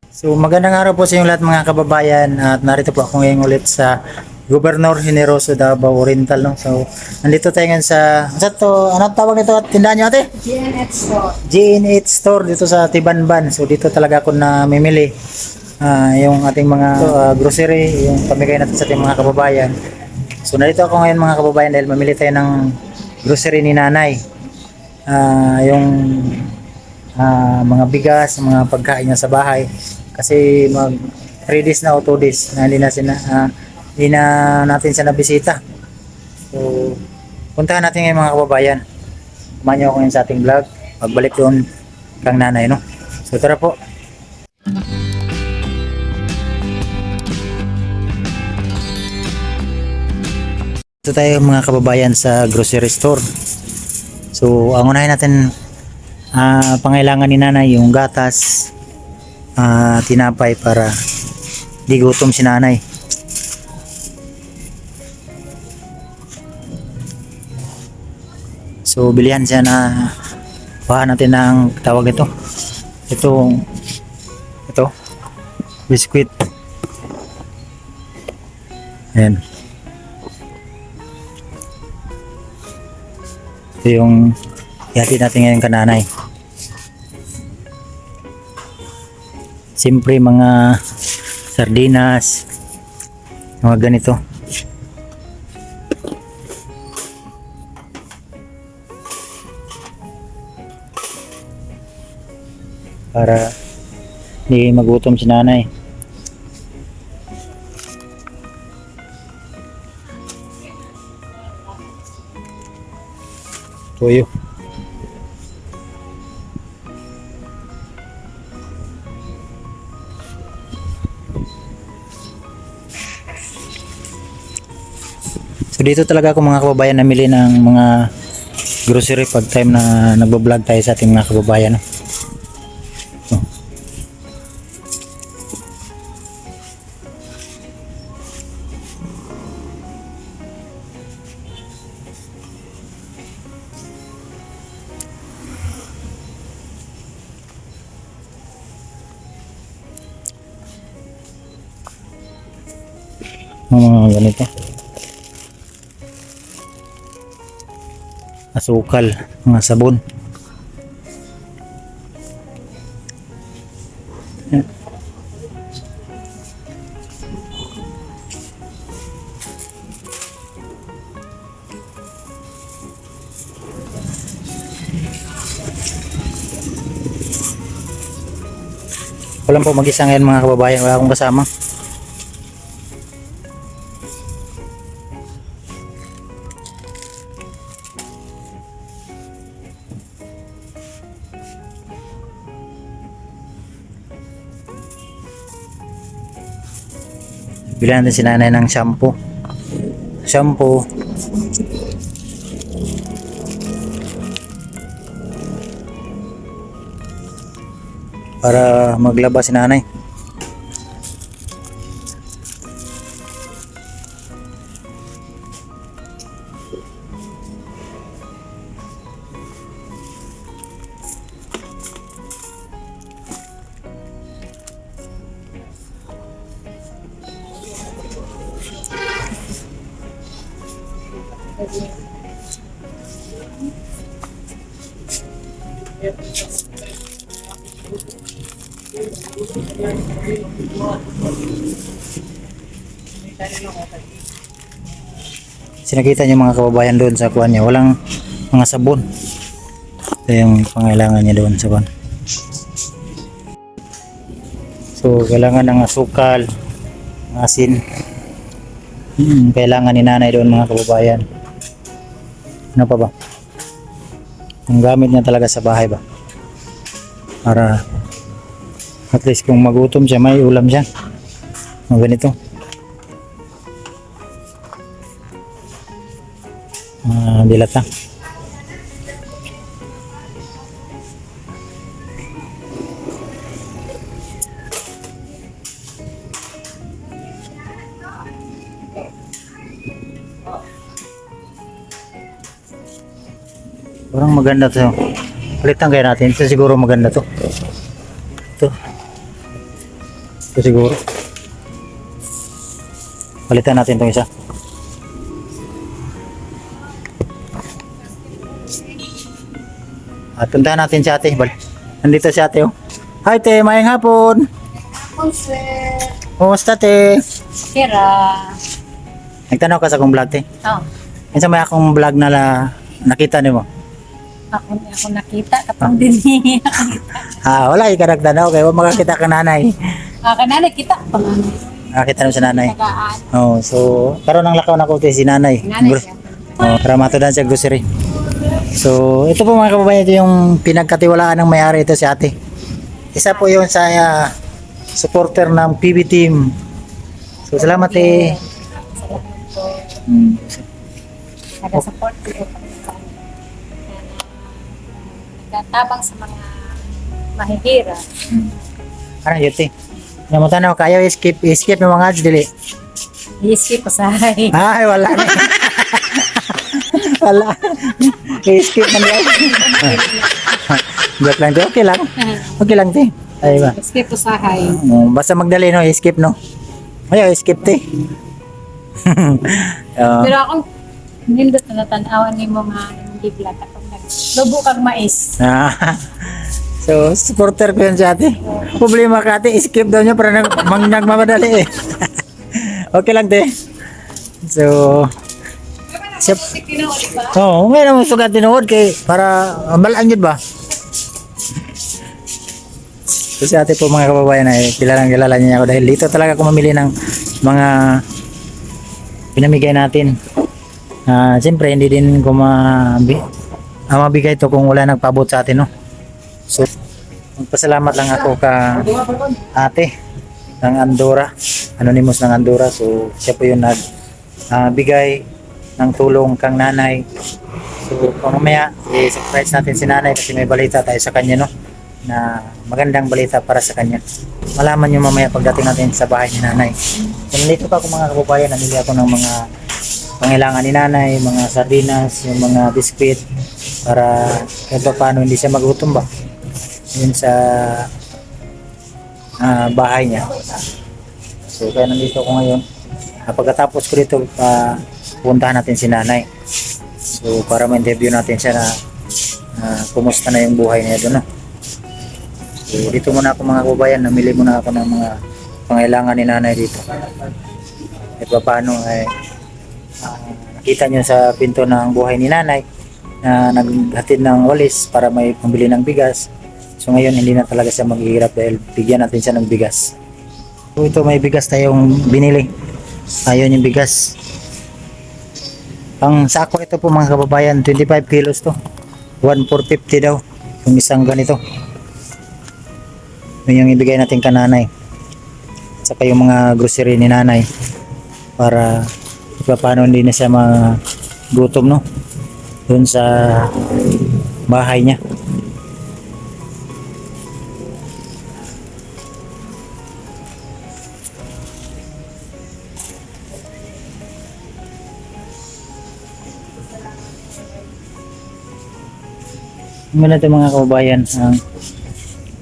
So magandang araw po sa inyong lahat mga kababayan at narito po ako ngayon ulit sa Gobernador Generoso Davao Oriental, no? So nandito tayo ngayon sa to, anong tawag nito at tindahan niyo ate? GNH Store. GN8 store dito sa Tibanban. So dito talaga ako namimili yung ating mga grocery, yung pamigay natin sa ating mga kababayan. So nandito ako ngayon mga kababayan dahil mamili tayo ng grocery ni nanay. Yung mga bigas, mga pagkain niya sa bahay. Kasi mag 3 days na o 2 days na hindi na natin siya nabisita. So puntahan natin ngayon mga kababayan. Samahan niyo ako ngayon sa ating vlog. Pagbalik doon kang nanay, no? So tara po. Ito tayo mga kababayan sa grocery store. So ang unahin natin pangailangan ni nanay yung gatas, tinapay para di gutom si nanay. So bilihan siya na kuha natin ng tawag ito. Ito biskuit. Ayan. Ito yung ihatid natin ngayon kananay. Siyempre mga sardinas, mga ganito. Para hindi magutom si nanay. Tuyo. So dito talaga ako mga kababayan namili ng mga grocery pag time na nagbo-vlog tayo sa ating mga kababayan, no? Mga ganito. Asukal, mga sabon. Walang po mag-isa ngayon mga kababayan, wala akong kasama. Bilhan natin si nanay ng shampoo. Para maglaba si nanay. Sinakita niya mga kababayan doon sa kuwan niya, walang mga sabon. Ito yung pangailangan niya doon sa kuwan. So kailangan ng asukal, asin. Kailangan ni nanay doon mga kababayan. Ano pa ba? Ang gamit niya talaga sa bahay ba? Para at least kung magutom siya, may ulam siya. Mga ganito. Dilata. Parang maganda to. Palitan kaya natin. Ito siguro maganda to. Ito. Ito siguro. Palitan natin itong isa. At puntahan natin si ate. Nandito si ate, oh. Hi, te. Mayang hapon. Hapon, sir. Kumusta, te? Kira. Nagtanaw ka sa akong vlog, te. Oh, Minsan may akong vlog na nakita niyo mo. ako nakita. Kapag din niya. Wala, ka nagtanaw. Kaya makakita ka nanay. Kananay kita. Panganay. Nakakita naman si nanay. Tagaan. Oh, so, karon ang lakaw na ko, te, si nanay. Nanay siya. Para matudan sa grocery. So, ito po mga kababayan, ito yung pinagkatiwalaan ng may-ari, ito si ate. Isa po yun sa supporter ng PB team. So, salamat eh. Salamat po. Nag-support po kami sa nagtatabang sa mga mahihirap. Ano yun, te? Namutan ako, kayo skip ng mga ads, dili. I-skip ko sa hay. Ay, wala na. Wala. I-skip man yan. Joke lang, te. Okay lang. Okay lang, te. Ay ba? Skip ko sa hay. Basta magdali, no? I-skip, no? Ayaw, i-skip, te. Pero akong nindot na natanawan ni mo nga hindi vlog kapag naglubo kang mais. So, supporter ko yan si ate. Problema ka ate, skip daw niya para nagmamadali eh. Okay lang, te. So, may naman sugat tinuod kay para balaan yun ba? So, si ate po mga kababayan ay kilala niya ako dahil dito talaga ako mamili ng mga pinamigay natin. Siyempre hindi din ko mabigay ito kung wala nagpaabot sa atin, no? So, magpasalamat lang ako ka ate ng Andorra, Anonymous ng Andorra. So, siya po yung nagbigay ng tulong kang nanay. So, mamaya, i-surprise natin si nanay kasi may balita tayo sa kanya, no? Na magandang balita para sa kanya. Malaman nyo mamaya pagdating natin sa bahay ni nanay. So, nandito pa ako mga kababayan, namili ako ng mga pangailangan ni nanay, mga sardinas, yung mga biskwit para kahit pa paano hindi siya magutom ba yun sa bahay niya. So kaya nandito ako ngayon. Pagkatapos ko dito puntahan natin si nanay. So para ma-interview natin siya na kumusta na yung buhay niya doon, no? So dito muna ako mga kababayan, namili muna ako ng mga pangailangan ni nanay dito. At paano ay nakita nyo sa pinto ng buhay ni nanay na naghatid ng walis para may pambili ng bigas. So ngayon hindi na talaga siya maghihirap dahil bigyan natin siya ng bigas. So ito may bigas tayong binili. Ayun yung bigas. Ang sako ito po mga kababayan, 25 kilos to. 1,450 daw yung isang ganito. Yun yung ibigay natin ka nanay. Saka yung mga grocery ni nanay para paano hindi na siya magutom, no? Doon sa bahay niya. Ano ito mga kababayan, ang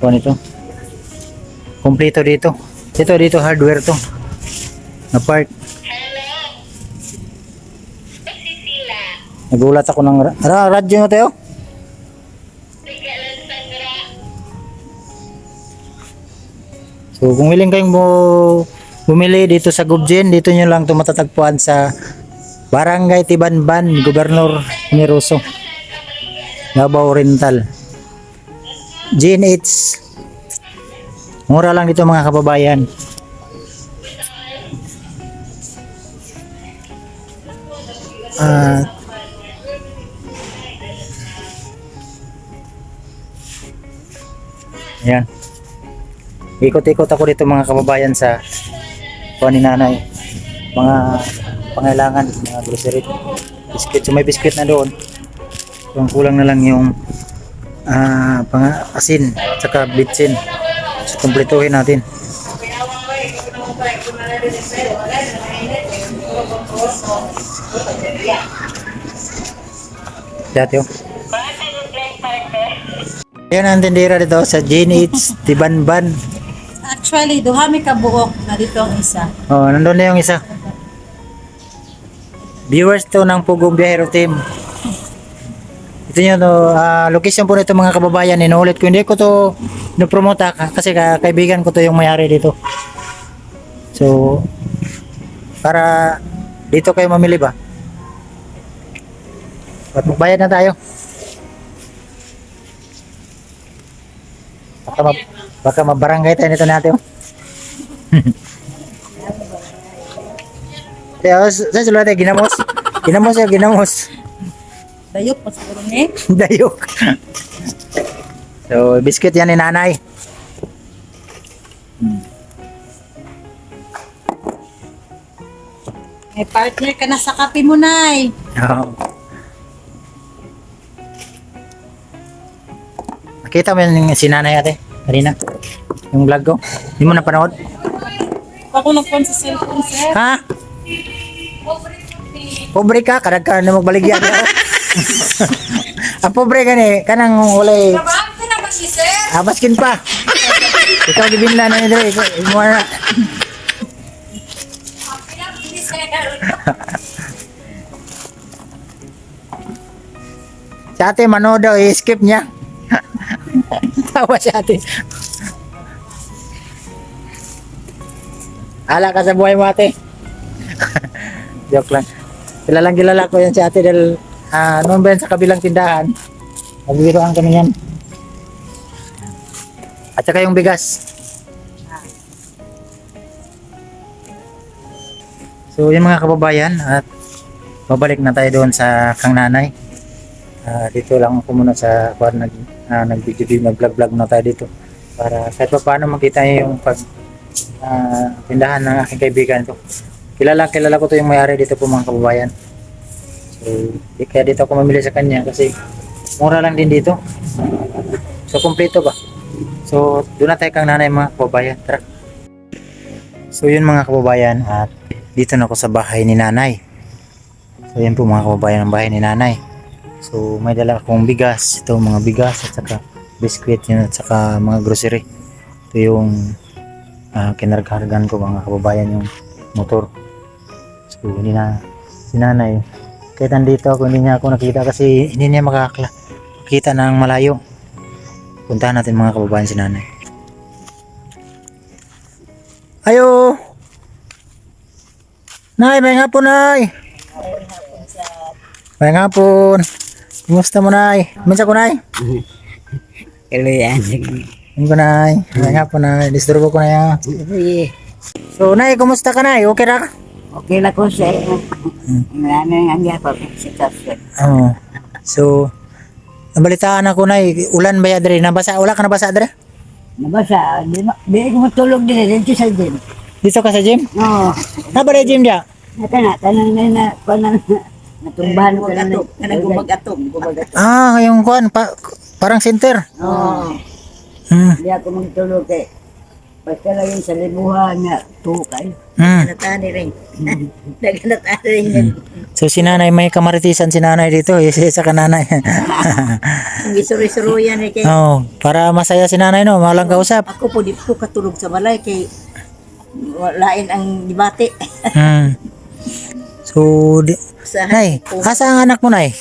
kuha nito. Kompleto dito. Dito hardware to. Na part. Nagulat ako ng radyo mo tayo. So kung willing kayong bumili dito sa Gubjen, dito nyo lang ito matatagpuan sa Barangay Tibanban, Gobernador Generoso, Davao Oriental. GNH. Mura lang dito mga kababayan. Ayan. Ikot-ikot ako dito mga kababayan sa kuha ni nanay. Mga pangailangan, mga grocery. Biscuit. So may biscuit na doon. So ang kulang na lang yung asin at saka bitsin. So kumpletuhin natin. Dati oh. Yan ang tindera dito sa GNH Tibanban. Actually, duhami ka buok na dito ang isa. Oh, nandun na yung isa. Viewers to ng Pugong Biyahero Team. Ito nyo to, location po nito mga kababayan. Inuulit ko, hindi ko to napromote kasi kaibigan ko to yung mayari dito. So, para dito kayo mamili ba? At magbayad na tayo. Baka mabarangay tayo nito natin. Kaya sa sulat ay ginamos. Ginamos. Dayok pa siguro ni. Dayok. So, biscuit yan ni nanay. May partner ka na sa kape mo, Nay. Oo. Nakita mo yung si nanay ate? Kanina? Yung vlog ko? Hindi mo napanood? Ako nagpon sa cellphone, sir. Ha? Pobre ka? Kadag ka na magbaligyan ako. Ang pobre ka ni, kanang walay... Trabahan ko naman si sir. Baskin pa. Ikaw gibinla na nito. Imo na. Si ate manood daw, i-skip niya. Tawa si ate. Ala ka sa buhay mo ate. Joke lang. Kilala ko yan si ate dahil noon ba yan sa kabilang tindahan. Nagbiroan kami yan. At saka yung bigas. So yun mga kababayan, at babalik na tayo doon sa kang nanay. Dito lang ako muna sa nag-vlog na tayo dito para kahit pa paano makita niyo yung tindahan ng aking kaibigan to. Kilala ko to yung may-ari dito po mga kababayan. So kaya dito ako mamili sa kanya kasi mura lang din dito. So kumpleto ba? So doon na tayo kang nanay mga kababayan. Tara. So yun mga kababayan, at dito na ako sa bahay ni nanay. So yan po mga kababayan ang bahay ni nanay. So may dala akong bigas, ito mga bigas at saka biskwit yun at saka mga grocery. Ito yung kinargargan ko mga kababayan, yung motor. So hindi na si nanay, kahit nandito ako hindi niya ako nakita kasi hindi niya makakita ng malayo. Puntahan natin mga kababayan si nanay. Ayo! Nay, may hapon nay! May hapon! Kumusta mo nay? Minsan ko nay? Kalian. Ano ko nay? May hapon nay. Disturbo ko na yan. Sige. So nay, kumusta ka nay? Okay ra ka? Okay lang ko sa ano ang pa sitwasyon. Oo. So, nabalitaan ako nay, ulan ba yadre? Nabasa? Wala ka nabasa adre? Nabasa, di ko matulog din dito sa gym. Dito ka sa gym? Oo. Nabali gym dia? Tanang na panan natumbahan ko na Gumagatong. Yung kuan, parang center. Oo. Di ako magtulog kay basta lang yung sa libuhan nga tukay. Natani rin. Naganatani rin. So si nanay, may kamaritisan si nanay dito. Isa ka nanay. Gisuro-suro yan eh. Kay, Para masaya si nanay no, malang kausap. ako po di ko katulog sa balay kay lain ang dibate. So, Sa nay, asa ang anak mo nay?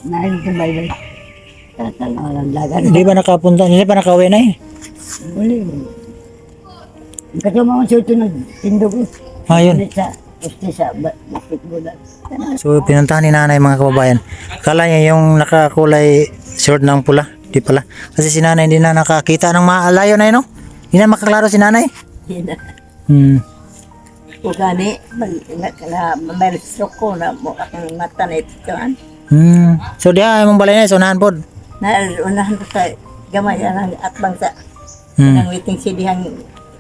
Nain ko baybay. Tatalaw lang lagan. Hindi ba nakapunta? Hindi pa nakauwi nay? Uli. Kasi mga suto nagtindog ko. Ayun. Sa basketball. So, pinuntahan ni nanay mga kababayan. Kala niya yung nakakulay short ng pula. Di pala. Kasi si nanay hindi na nakakita ng malayo na no? Hindi na makaklaro si nanay. Kung gani, may stroke ko na mo akong mata na ito. So, diya, mong balay na, sunahan po. Unahan ko sa gamay ang atbang sa ang waiting sidihang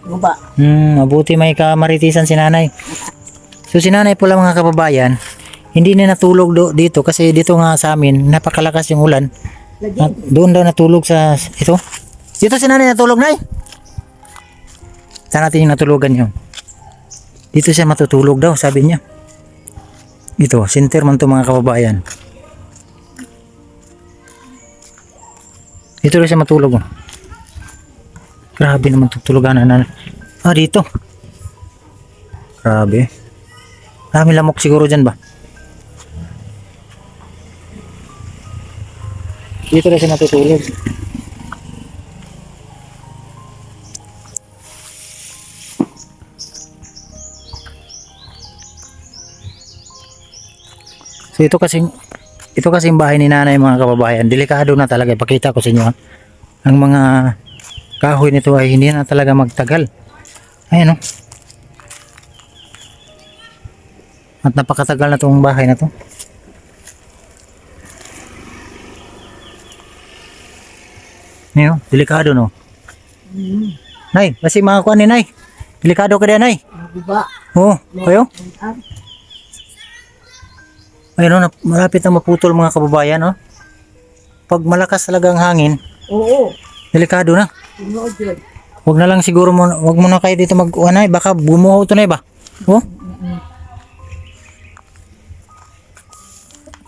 guba. Mabuti may kamaritisan si nanay. So, si nanay pula mga kababayan, hindi na natulog dito kasi dito nga sa amin, napakalakas yung ulan. At doon daw natulog sa ito. Dito si nanay natulog, nay. Saan natin yung natulugan nyo? Dito siya matutulog daw, sabi niya. Ito, center man to mga kababayan. Dito rin siya matulog. Grabe naman tutulugan na. Ah, dito. Grabe. Marami lamok siguro dyan ba? Dito na siya natutulog. So ito kasing bahay ni nanay mga kababayan. Delikado na talaga. Ipakita ko sa inyo. Ha? Ang mga kahoy nito ay hindi na talaga magtagal. Ayan o. At napakatagal na itong bahay na to. Ayan o. Delikado no. Nay, kasi mga kuan ni Nay. Delikado ka din Nay. Diba? Oo. Kayo? Ayun o, malapit na maputol mga kababayan, no? Pag malakas talaga ang hangin, Oo. delikado na. Tinood yun. Huwag na lang siguro mo, huwag mo na kayo dito mag-uanay, baka bumuho ito na ba? Oh?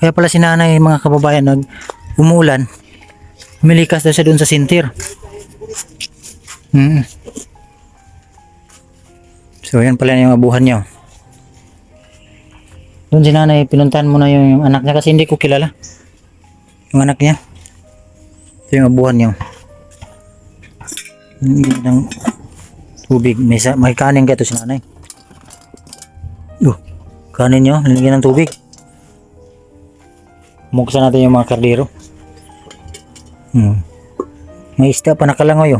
Kaya pala si nanay mga kababayan, nag umuulan, umilikas daw siya doon sa sintir. So yan pala yung abuhan niya. Doon si nanay, pinuntahan mo na yung anak niya kasi hindi ko kilala. Yung anak niya. Ito yung abuhan niya. Ng tubig. May kanin ka ito si nanay. Kanin niyo, nilagyan ng tubig. Buksan natin yung mga kardero. May isda pa nakalangoy.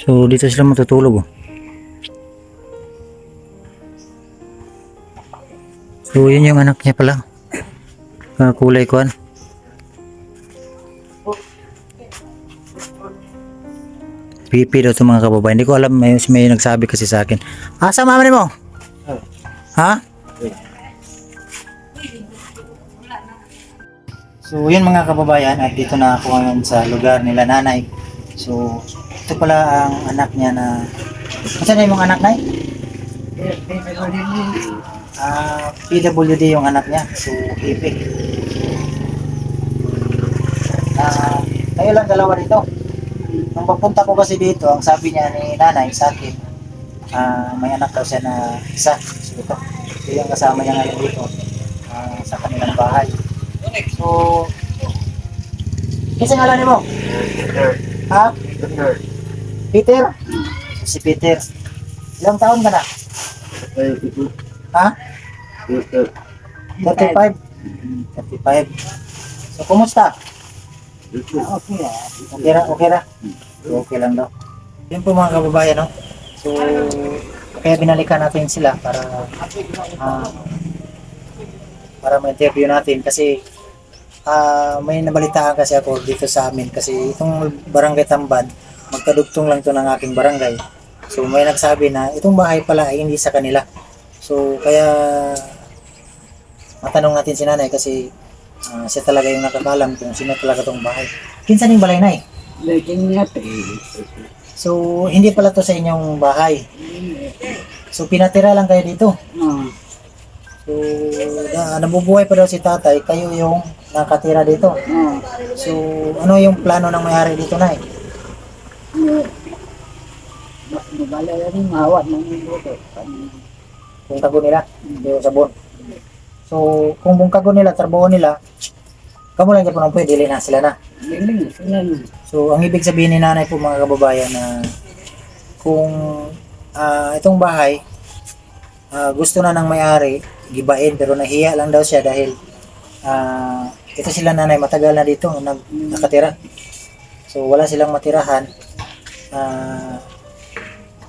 So dito sila matutulog. So yun yung anak niya pala. Kulay kuan. Pipi daw ito mga kababayan. Hindi ko alam, may nagsabi kasi sa akin. Asa mama mo? Ha? So yun mga kababayan, at dito na ako ngayon sa lugar nila nanay. So ito pala ang anak niya na... Saan na yung mga anak na PWD yung anak niya. So Pipi. Kayo lang dalawa dito. Nung pagpunta ko kasi dito, ang sabi niya ni nanay sa akin, may anak daw siya na isa. So ito yung kasama niya ngayon dito sa kanilang bahay. So kasi ngalan mo? Ha? Peter? Si Peter. Ilang taon ka na? Ha? 35? 35. So kumusta? Okay na. Okay na? Okay lang daw. Yun po mga kababayan, no? So kaya binalikan natin sila para ma-interview natin kasi may nabalitaan kasi ako dito sa amin kasi itong barangay Tamban, magkadugtong lang to ng aking barangay. So may nagsabi na itong bahay pala ay hindi sa kanila. So kaya matanong natin si nanay kasi siya talaga yung nakakalam kung sino talaga itong bahay. Kinsan yung balay nay? So hindi pala to sa inyong bahay. So pinatira lang kayo dito. So nabubuhay pa daw si tatay, kayo yung nakatira dito. So ano yung plano ng may-ari dito nay? Kung kago nila, yung sabon. So kung bungkago nila, trabaho nila, kamo lang po nang pwede, dili na sila na. So ang ibig sabihin ni nanay po mga kababayan na kung itong bahay gusto na ng may-ari gibain pero nahiya lang daw siya dahil ito sila nanay matagal na dito nakatira. So wala silang matirahan.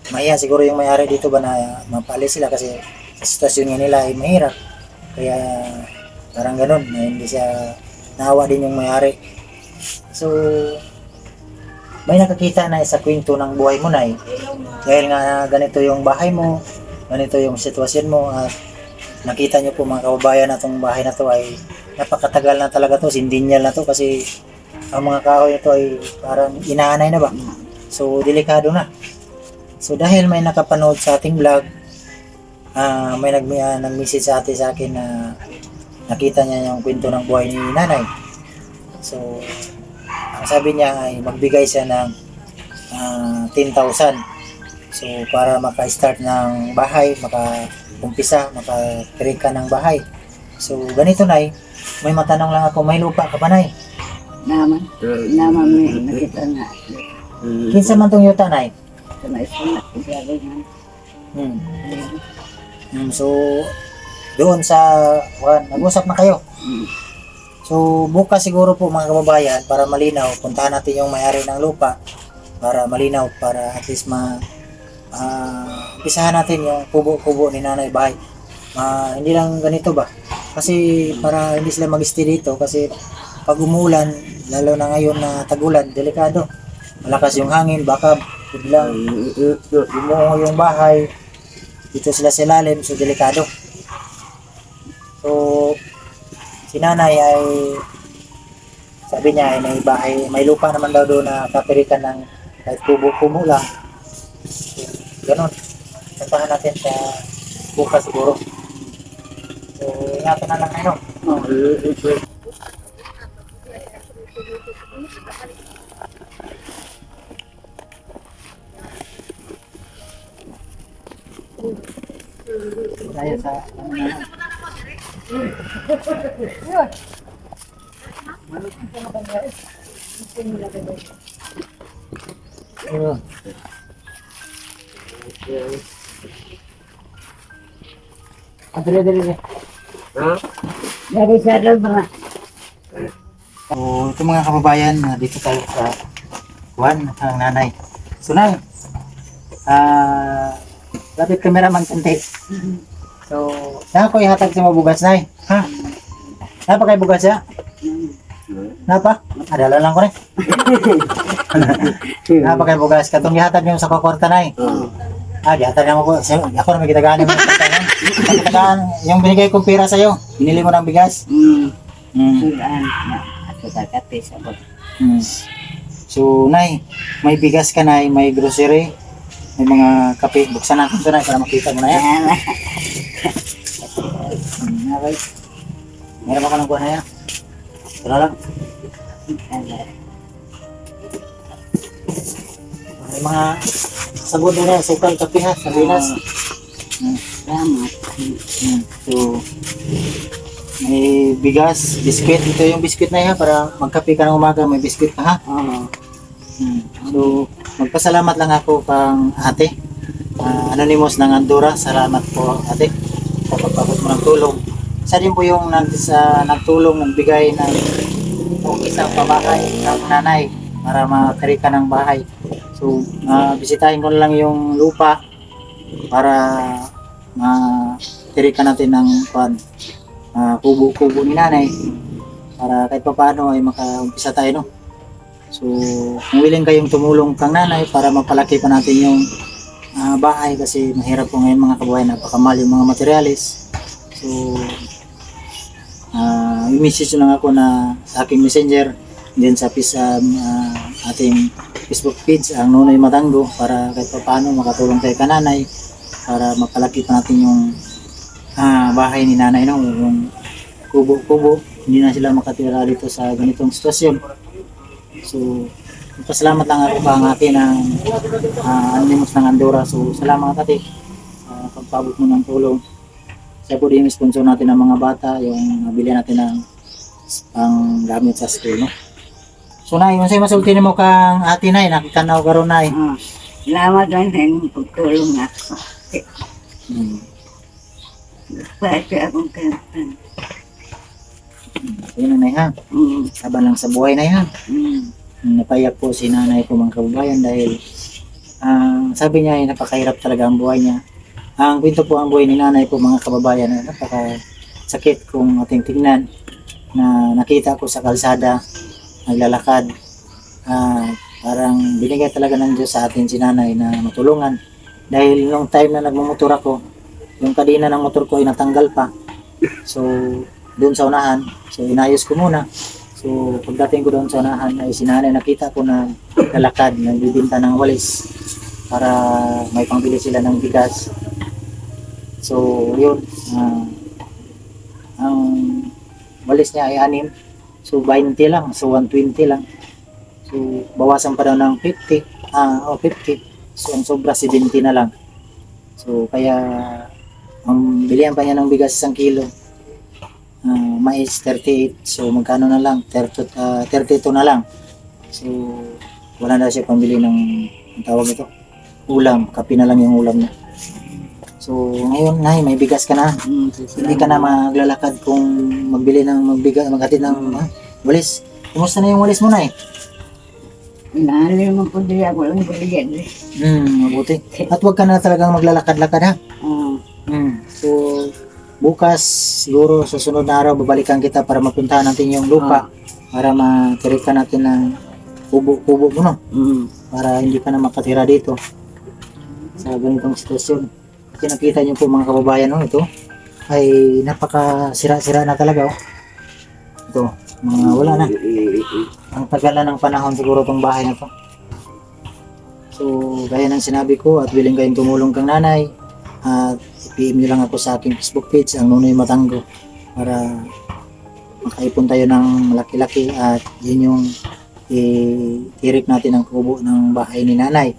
Mahiya siguro yung may-ari dito ba na mapalis sila kasi sitwasyon nga nila ay mahirap. Kaya parang ganun na hindi siya naawa din yung may-ari. So may nakakita na sa kwento ng buhay mo nay. Dahil nga ganito yung bahay mo, ganito yung sitwasyon mo at nakita nyo po mga kababayan na itong bahay na to ay napakatagal na talaga to, sindinyal na to kasi ang mga kahoy nito ay parang inaanay na ba. So delikado na. So dahil may nakapanood sa ating vlog, may nag-message sa akin na nakita niya yung kwento ng buhay ni nanay. So, ang sabi niya ay magbigay siya ng 10,000. So, para maka-start ng bahay, maka-umpisa, maka-trika ng bahay. So, ganito Nay, may matanong lang ako, may lupa ka ba Nay? Naman. Naman may nakita na. Kinsa man tong yuta Nay? Sa naisulat ko gagawin. So, doon sa, nag-usap na kayo. So, bukas siguro po mga kababayan, para malinaw, puntahan natin yung may-ari ng lupa, para malinaw, para at least umpisahan natin yung kubo-kubo ni Nanay Bahay. Hindi lang ganito ba? Kasi para hindi sila mag-stay dito, kasi pag umulan, lalo na ngayon na tagulan, delikado. Malakas yung hangin, baka biglang bumuo yung bahay, dito sila sa ilalim, so delikado. So, si Nanay ay sabi niya ay may bahay, may lupa naman daw doon na kapirikan ng kahit kubo-kubo lang. So, ganun. Puntahan natin sa bukas siguro. So, ingatan na lang kayo. Tayo sa Ayun. Dali. Dari sa mga. So, ito mga kababayan, dito tayo sa Juan, ang nanay. So, Nay, lapit cameraman kanti. So, saan ko ihatag sa mga bugas, Nay? Ha? Napa kayo bugas ya? Napa? Adala lang ko rin. Napa kayo bugas? Katong ihatag niyo sa kakorta, Nay. Dihatag naman ko. Ako na may kitagaan yung kitagaan. Yung binigay kong pera sa'yo, binili mo ng bigas. Sulaan na. Ako takati sa bot. So, Nay, may bigas ka, Nay, may grocery, may mga kape. Buksan natin ito, Nay, para makita mo na yan. Okay. Meron ba ka ng buwan na yan? Ito na lang. May mga sabon na yan, sukal, kape ha, sabinas. Salamat. So, may bigas, biskwit. Ito yung biskwit na yan para magkape ka ng umaga, may biskwit ka ha. So, magpasalamat lang ako kang ate. Anonymous ng Andorra. Salamat po ate sa pagpabot mo ng tulong. Isa din po yung nagtulong, nagbigay ng isang pabahay ng nanay para makarika ng bahay. So, bisitahin ko na lang yung lupa para matirika natin ng kubo-kubo ni nanay para kahit pa paano ay makaumpisa tayo, no? So, kung willing kayong tumulong kang nanay para mapalaki pa natin yung bahay kasi mahirap po ngayon mga kababayan, napakamahal yung mga materialis. So, i-message lang ako na sa aking messenger din sa ating Facebook page, ang Nonoy Matango, para kahit pa paano makatulong tayo ka nanay para mapalaki pa natin yung bahay ni nanay, no? Yung kubo-kubo, hindi na sila makatira dito sa ganitong sitwasyon. So, pasalamat lang ako pa ang atin ng Anonymous ng Andorra. So, salamat ate sa pagpabot mo ng tulong. Siya po din yung sponsor natin ng mga bata, yung nabili natin ng pang gamit sa school, no? So, Nay, masay masulti mo kang ate, Nay, nakikanaw ka ron, Nay. Salamat lang sa inyong pagtulong ako. Pati akong kanta. So, yun na, Nay, ha? Saban lang sa buhay, Nay, ha? Napayak po si nanay ko mga kababayan dahil sabi niya ay napakahirap talaga ang buhay niya. Ang kwento po ang buhay ni nanay po mga kababayan ay napakasakit kung ating tingnan na nakita ko sa kalsada naglalakad. Parang binigay talaga ng Diyos sa atin si nanay na matulungan dahil nung time na nagmumotor ako, yung kadena ng motor ko ay natanggal pa. So doon sa unahan, so inayos ko muna. So, pagdating ko doon sa unahan ay sinanay, nakita ko na lalakad, nagbibinta ng walis para may pangbili sila ng bigas. So, yun. Ang walis niya ay 6. So 20 lang, so 120 lang. So bawasan pa daw ng 50, 50. So ang sobra 70 na lang. So kaya ang bilihan pa niya ng bigas 1 kilo. Mais 38. So magkano na lang? 32 na lang. So wala na siya pambili ng ang tawag ito, ulam, kape na lang yung ulam niya. So ngayon, Nay, may bigas ka na. Hindi ka na maglalakad kung maghatid ng walis. Kumusta na yung walis mo, Nay? Inahalin mo po din ako lang bigyan. Mabuti. At huwag ka na talagang maglalakad-lakad, ha? So bukas, siguro sa sunod na araw, babalikan kita para mapuntahan natin yung lupa para matirikan natin ng kubo mo, no? Para hindi ka na makatira dito sa ganitong sitwasyon. Kasi nakita niyo po mga kababayan, no, ito ay napaka-sira-sira na talaga, oh. Ito, mga wala na. Ang tagal na ng panahon siguro tong bahay na to. So, gaya ng sinabi ko at willing kayong tumulong kang nanay, at i-PM nyo lang ako sa aking Facebook page, ang Nunoy Matanggo, para makaipon tayo ng malaki-laki at yun yung i-tirik natin ang kubo ng bahay ni nanay.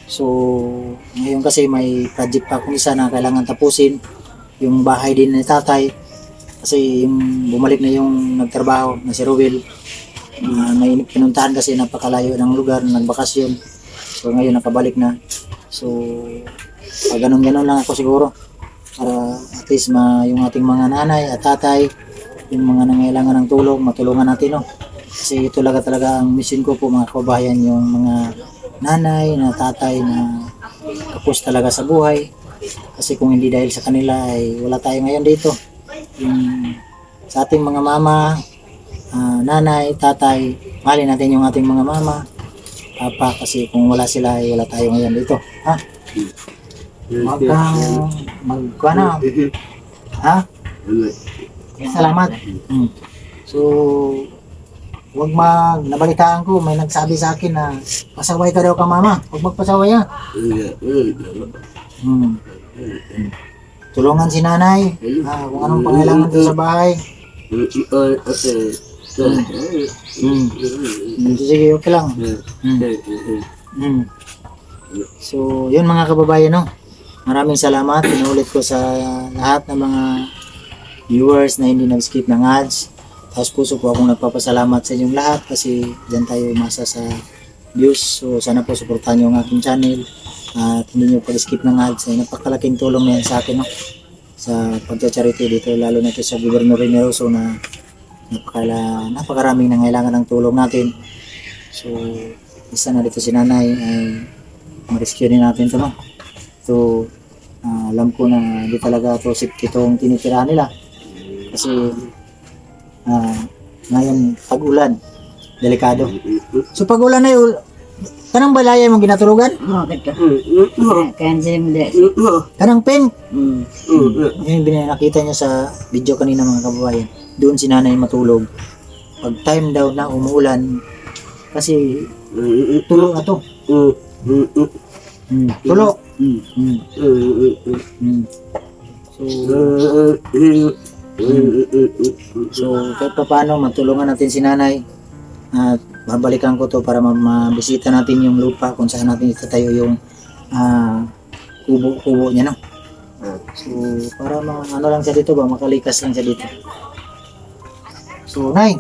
So, ngayon kasi may project pa akong isa na kailangan tapusin, yung bahay din ni tatay, kasi yung bumalik na yung nagtrabaho na si Ruel, may pinuntahan kasi napakalayo ng lugar, nagbakasyon. So ngayon nakabalik na. So ganun-ganun lang ako siguro para at least yung ating mga nanay at tatay, yung mga nangailangan ng tulong, matulungan natin, no? Kasi ito talaga ang mission ko po mga kababayan, yung mga nanay na tatay na kapos talaga sa buhay. Kasi kung hindi dahil sa kanila ay wala tayo ngayon dito. Yung, sa ating mga mama, nanay, tatay, mahalin natin yung ating mga mama, papa, kasi kung wala sila ay wala tayo ngayon dito. Ha? Magkana. Ha? Salamat. So, nabalitaan ko, may nagsabi sa akin na pasaway ka daw ka, mama. Huwag magpasaway, ha? Tulungan si nanay, kung anong pangailangan doon sa bahay. Sige, okay lang. So, yun mga kababayan, no? Maraming salamat. Inuulit ko sa lahat ng mga viewers na hindi nag-skip ng ads. Tapos puso po akong nagpapasalamat sa inyong lahat kasi dyan tayo umasa sa views. So sana po suportahan nyo ang aking channel at hindi nyo pag-skip ng ads. Ay napakalaking tulong na yan sa akin, no? Sa pagcha-charity dito, lalo na ito sa Gobernador Reynoso na napakaraming nangailangan ng tulong natin. So isa na dito si nanay ay ma-rescue din natin ito, no? So alam ko na hindi talaga ito safety itong tinitirahan nila kasi ngayon pag-ulan delikado. So pag-ulan na yun, kanang balaya mong ginatulugan? Bakit ka? Kaya sila mo dahil. Kanang pen? Yung nakita niya sa video kanina mga kababayan, doon si nanay matulog. Pag time daw na umuulan, kasi tulo na to. Tulo. So kahit pa paano matulungan natin si nanay at babalikan ko to para mabisita natin yung lupa kung saan natin itatayo yung kubo niya, no? So para ano lang siya dito ba, makalikas lang siya dito. So nay,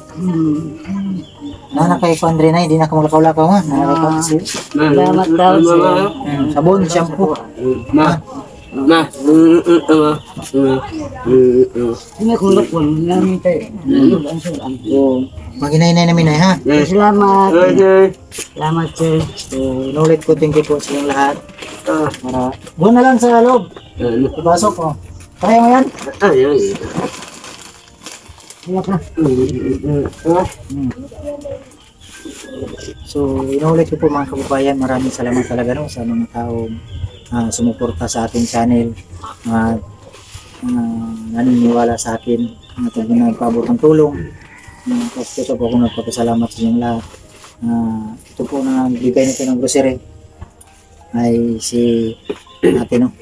kay Pandre nay, di na ako maglakaw-lakaw, ha? Salamat daw siya. Sabon, shampoo. Hindi ko lakon. Namin tayo. So, maghinay-hinay namin, ha? Salamat. Salamat, sir. So, inulit ko, thank you po sa inyong lahat. Para, doon na lang sa loob. Ipasok ko. Kaya mo yan? So, inulit ko po mga kababayan, maraming salamat talaga, no, sa mga taong sumuporta sa ating channel at naniniwala sa akin at nagpaabot ng tulong. Tapos ito po akong nagpapasalamat sa inyong lahat. Ito po na nagbigay nito ng grocery ay si ate, no,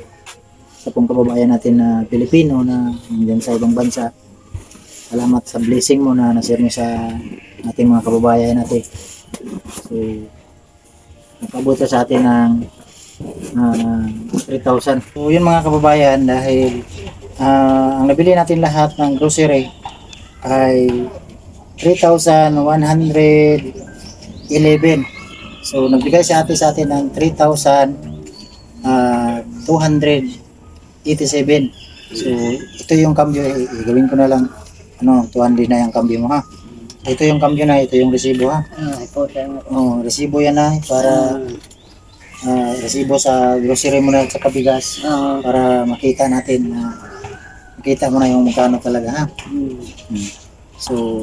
sa pong kababayan natin na Pilipino na nandiyan sa ibang bansa. Salamat sa blessing mo na na-share mo sa ating mga kababayan natin. So, nakabot sa atin ng 3,000. So, yun mga kababayan, dahil ang nabili natin lahat ng grocery ay 3,111. So, nagbigay si ate sa atin ng 3,287. So, ito yung cambio. Gawin ko na lang, 200 na yung cambio mo, ha? Ito yung cambio na, ito yung resibo, ha? Ikaw tayo nga. Resibo yan, ha? Para resibo sa grocery mo na at sa kabigas. Para makita natin, makita mo na yung magkano talaga, ha? So,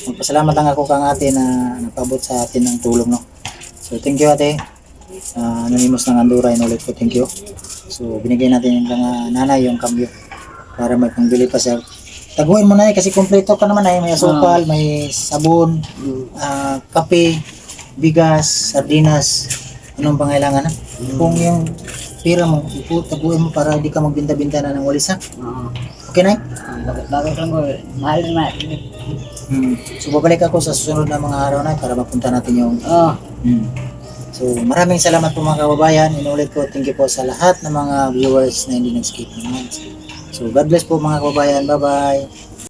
magpasalamat lang ako kang ate na napabot sa atin ng tulong, no? So, thank you, ate. Anonymous ng Andorra, inulit ko, thank you. So, binigay natin yung nanay yung cambio para may pangbili pa siya. Taguin mo na kasi kompleto ka naman may asukal, may sabon, kape, bigas, sardinas, anong pangailangan na. Kung yung pira mo, taguin mo para hindi ka magbinta-binta na ng walis, ha? Okay na? Bakit lang ko, mahal na. So, babalik ako sa susunod na mga araw na para mapunta natin yung So, maraming salamat po mga kababayan. Inulit ko, thank you po sa lahat ng mga viewers na hindi nag-skip naman. So, God bless po mga kababayan. Bye-bye.